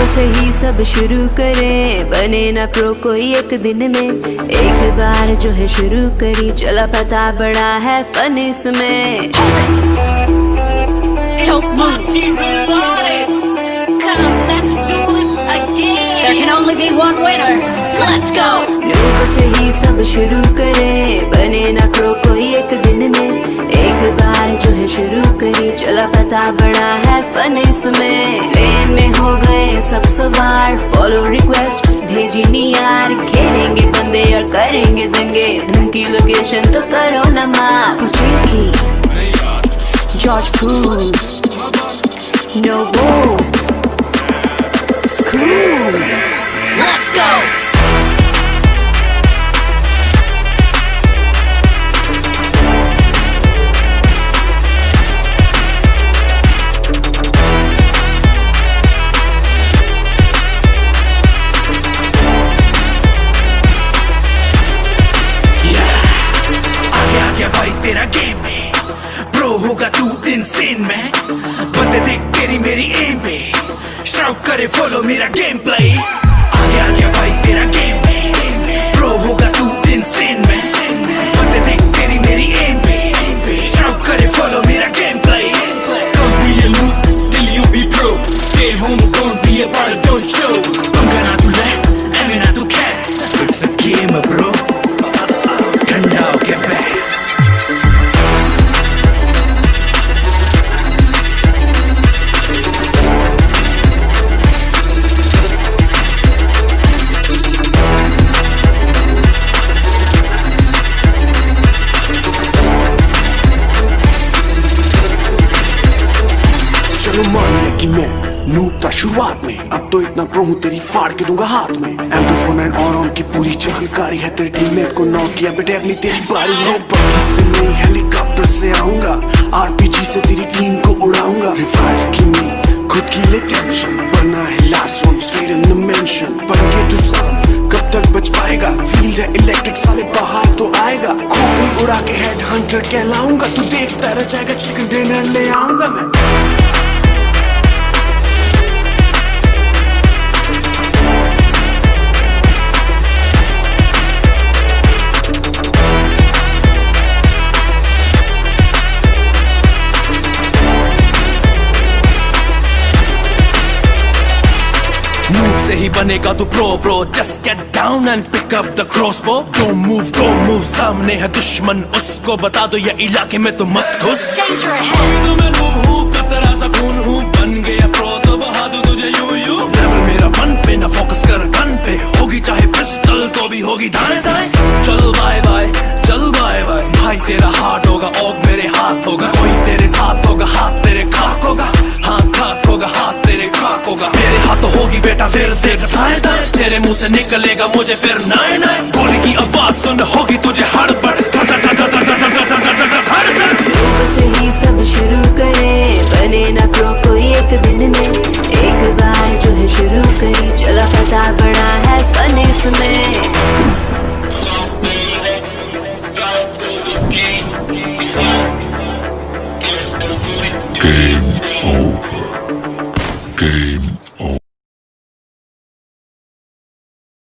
से ही सब शुरू करें, बने ना प्रो कोई एक दिन में। एक बार जो है शुरू करी, चला पता बड़ा है फन इसमें। नूब से ही सब शुरू करें, बने ना प्रो कोई एक दिन में। एक बार जो है शुरू करी, चला पता बड़ा है फन इसमें। प्लेन में हो गए सब सवार, फॉलो रिक्वेस्ट भेजी नी यार। घेरेंगे बंदे और करेंगे दंगे, ढंग की लोकेशन तो करो ना मार। ट्रिंकी जॉर्ज पूल नोवो स्कूल, लेट्स गो। तेरा गेम में प्रो होगा तू इनसेन में। बंदे देख तेरी मेरी एम पे, शाउट करे फॉलो मेरा गेम प्ले। आगे आ गया भाई तेरा गेम में, प्रो होगा तू इनसेन में। बंदे देख तेरी मेरी एम पे, शाउट करे फॉलो मेरा game play. Don't be a noob till you be pro, stay home don't be a part don't show। पंगा ना तू ले एमे ना तू खे, it's a game bro, ठंडा होके बैठ। माना है कि मैं नूब था शुरुआत में, अब तो इतना प्रो हूँ तेरी फाड़ के दूंगा हाथ में। M249 और ऑन की पूरी जानकारी है, तेरी टीममेट को नॉक किया बेटे अगली तेरी बारी है। बग्गी से नहीं हेलीकॉप्टर से आऊंगा, RPG से तेरी टीम को उड़ाऊंगा। रिवाइव की नहीं खुद की ले टेंशन, बना है last one straight in the mention. बन के तू शांत कब तक बच पाएगा, फील्ड है इलेक्ट्रिक साले बाहर तो आएगा। खूब उड़ा के हेड हंटर कहलाऊंगा, तू देखता रह जाएगा चिकन डिनर ले आऊंगा मैं। नूब से ही बनेगा तू pro, just get down and pick up the crossbow। don't move, सामने है दुश्मन उसको बता दो ये इलाके में तो मत घुस। तो मैं नूब हूँ कतरा सा खून हूँ, बन गया प्रो तो बहा दूँ तुझे यूं। लेवल मेरा वन पे ना फोकस कर गन पे, होगी चाहे पिस्टल तो भी होगी दाएं दाएं। चल बाय बाय भाई तेरा हार्ट होगा और मेरे हाथ होगा। कोई तेरे साथ होगा हाथ तेरे खाक होगा, हाँ खाक होगा हाथ तेरे खाक होगा। मेरे हाथ तो होगी बेटा फिर देख दाएं दाएं, तेरे मुंह से निकलेगा मुझे फिर नाए नाए। गोली की आवाज सुन होगी तुझे हड़बड़, से ही सब शुरू करें, बने ना प्रो कोई एक दिन में। एक बार जो है शुरू करी, चला पता बड़ा है फन इसमें। Game over.